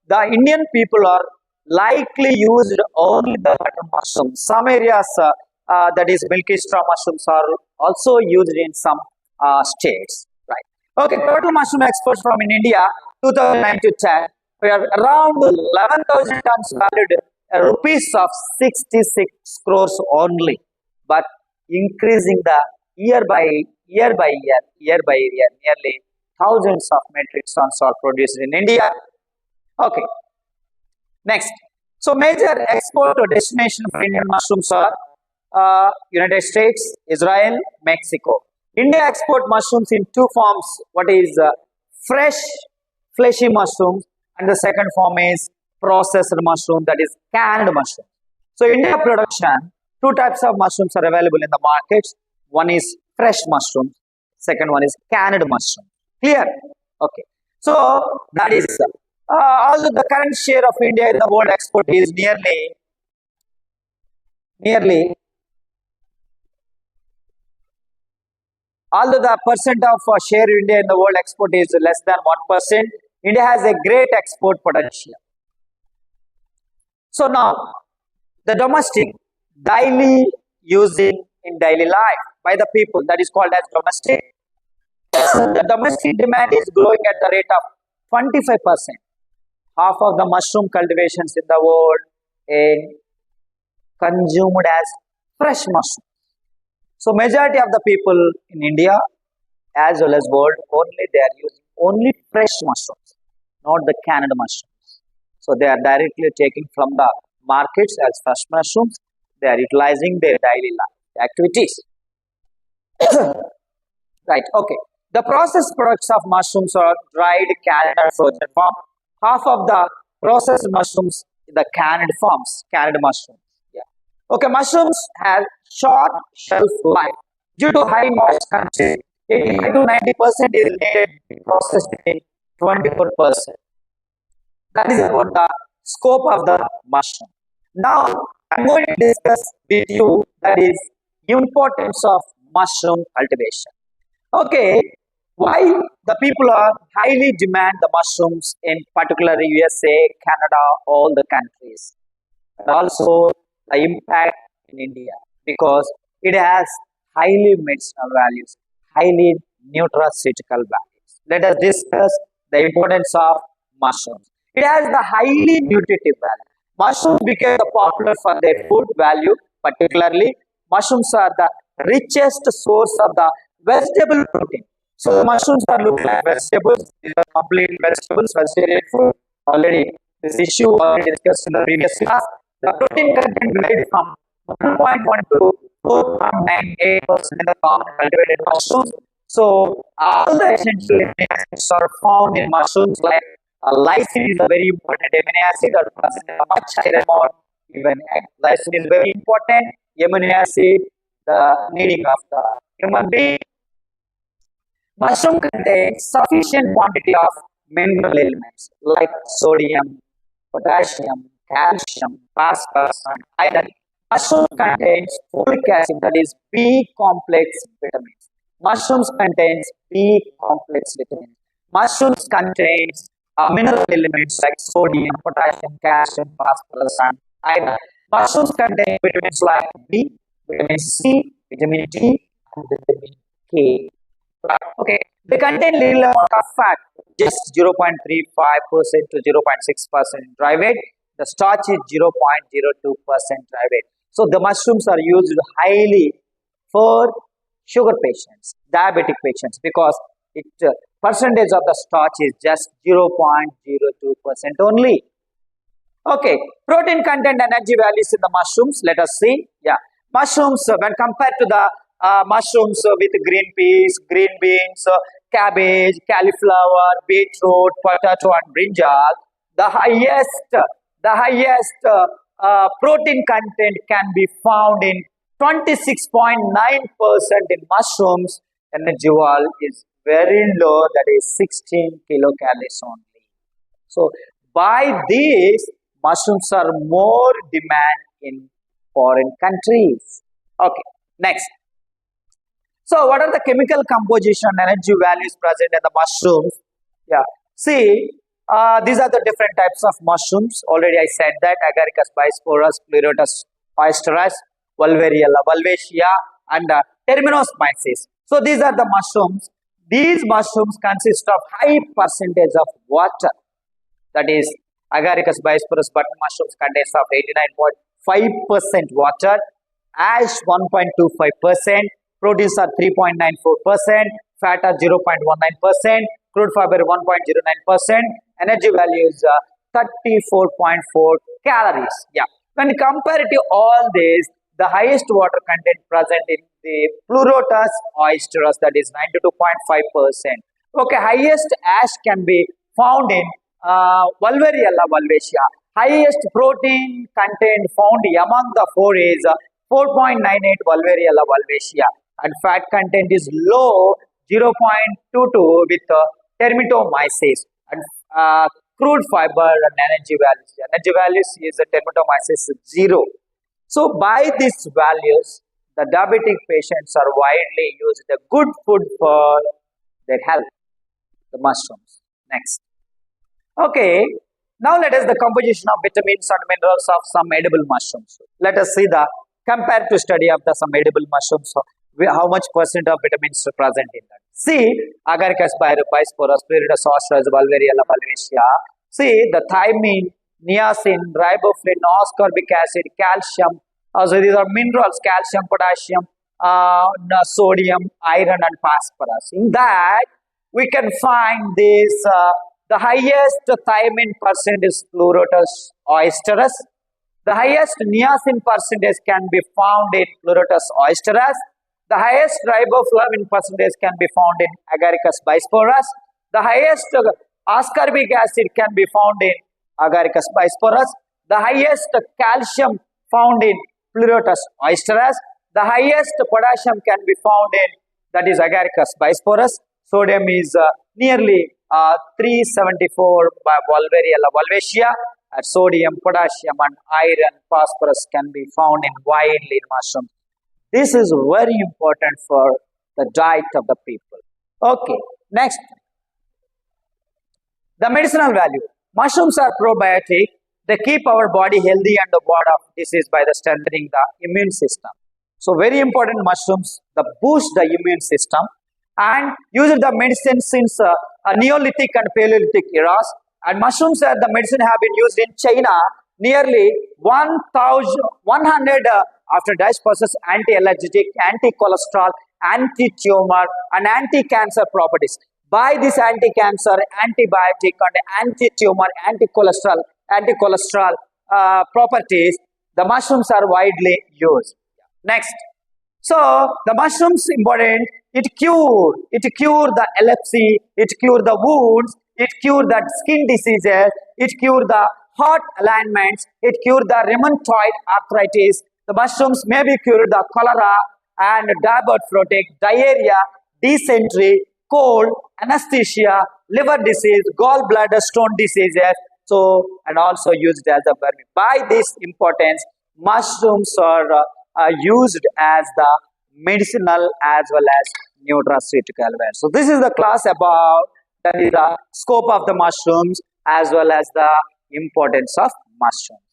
the Indian people are likely used only the button mushrooms. Some areas, that is Milky straw mushrooms, are also used in some states. Right. Okay. Total mushroom exports from in India 2009 to 10 were around 11,000 tons valued rupees of 66 crores only, but increasing the year by year, nearly thousands of metric tons are produced in India. Okay. Next, so major export destination for Indian mushrooms are United States, Israel, Mexico. India export mushrooms in two forms. What is fresh, fleshy mushrooms, and the second form is processed mushroom, that is canned mushroom. So India production, two types of mushrooms are available in the markets. One is fresh mushroom, second one is canned mushroom. Clear? Okay. So that is although the current share of India in the world export is nearly although the percent of share India in the world export is less than 1%, India has a great export potential. So now the domestic daily using in daily life by the people, that is called as domestic. The domestic demand is growing at the rate of 25%. Half of the mushroom cultivations in the world are consumed as fresh mushroom. So majority of the people in India as well as world, only they are using only fresh mushrooms, not the canned mushrooms. So they are directly taking from the markets as fresh mushrooms. They are utilizing their daily life activities. Right. Okay. The processed products of mushrooms are dried, canned, and frozen form. Half of the processed mushrooms, the canned forms, canned mushrooms. Yeah. Okay. Mushrooms have short shelf life due to high moisture content. 85 to 90% is needed to be processed in 24%. That is about the scope of the mushroom. Now, I'm going to discuss with you that is importance of mushroom cultivation. Okay, why the people are highly demand the mushrooms in particular USA, Canada, all the countries, and also the impact in India because it has highly medicinal values, highly nutraceutical values. Let us discuss the importance of mushrooms. It has the highly nutritive value. Mushrooms became popular for their food value, particularly mushrooms are the richest source of the vegetable protein. So the mushrooms are look like vegetables. These are complete vegetables, vegetarian food. Already this issue already discussed in the previous class. The protein content varied from 1.1 to 4.98% in the common cultivated mushrooms. So all the essential amino acids are found in mushrooms like lysine is a very important amino acid or present in a much higher amount. Even lysine is very important amino acid, the needing of the human being. Mushroom contains sufficient quantity of mineral elements like sodium, potassium, calcium, phosphorus, and iron. Mushroom contains folic acid, that is B complex vitamins. Mushrooms contains B complex vitamins. Mushrooms contains mineral elements like sodium, potassium, calcium, phosphorus, and iron. Mushrooms contain vitamins like B, vitamin C, vitamin D, and vitamin K. Okay, they contain little amount of fat, just 0.35% to 0.6% dry weight. The starch is 0.02% dry weight. So the mushrooms are used highly for sugar patients, diabetic patients, because it percentage of the starch is just 0.02% only. Okay, protein content, energy values in the mushrooms. Let us see. Yeah, mushrooms when compared to the mushrooms with green peas, green beans, cabbage, cauliflower, beetroot, potato, and brinjal, the highest protein content can be found in 26.9% in mushrooms. Energy value is very low, that is 16 kilocalories only. So by this, mushrooms are more demand in foreign countries. Okay, next. So what are the chemical composition and energy values present in the mushrooms? Yeah, see, These are the different types of mushrooms. Already I said that Agaricus bisporus, Pleurotus oysterus, Wolveriella, Wolvaceae, and Terminosmyces. So these are the mushrooms. These mushrooms consist of high percentage of water. That is, Agaricus bisporus button mushrooms contains of 89.5% water, ash 1.25%, proteins are 3.94%, fat are 0.19%, crude fiber 1.09%, energy value is 34.4 calories. Yeah. When compared to all this, the highest water content present in the Pleurotus oysterus, that is 92.5%. Okay, highest ash can be found in Wolveriella wolvaceae. Highest protein content found among the four is 4.98 Wolveriella wolvaceae, and fat content is low 0.22 with Termitomyces, and crude fiber and energy values. Energy values is Termitomyces 0. So by these values, the diabetic patients are widely used a good food for their health. The mushrooms. Next. Okay, now let us the composition of vitamins and minerals of some edible mushrooms. Let us see the comparative study of the some edible mushrooms. How much percent of vitamins are present in that? See, Agaricus bisporus, Pleurotus oysterus, Wolveriella wolvaceae. See, the thymine, niacin, riboflavin, ascorbic acid, calcium. So these are minerals: calcium, potassium, sodium, iron, and phosphorus. In that, we can find this. The highest thymine percent is Pleurotus oysterus. The highest niacin percentage can be found in Pleurotus oysterus. The highest riboflavin percentage can be found in Agaricus bisporus. The highest ascorbic acid can be found in Agaricus bisporus. The highest calcium found in Pleurotus oysterus. The highest potassium can be found in, that is, Agaricus bisporus. Sodium is nearly 374 by Wolveriella wolvaceae. Sodium, potassium, and iron, phosphorus can be found in widely in mushrooms. This is very important for the diet of the people. Okay, next. The medicinal value. Mushrooms are probiotic. They keep our body healthy and ward off disease by the strengthening the immune system. So very important mushrooms, the boost the immune system, and used the medicine since Neolithic and Paleolithic eras. And mushrooms are the medicine have been used in China nearly 1,100 after diet process anti-allergic, anti-cholesterol, anti-tumor, and anti-cancer properties. By this anti-cancer, antibiotic, and anti-tumor, anti-cholesterol properties, the mushrooms are widely used. Next. So the mushrooms important. It cure the epilepsy, it cure the wounds, it cure the skin diseases, it cure the heart alignments, it cure the rheumatoid arthritis. The mushrooms may be cured the cholera and diabetic, diarrhea, dysentery, cold, anesthesia, liver disease, gallbladder stone diseases. So, and also used as a vermin. By this importance, mushrooms are used as the medicinal as well as nutraceutical value. So this is the class about that is the scope of the mushrooms as well as the importance of mushrooms.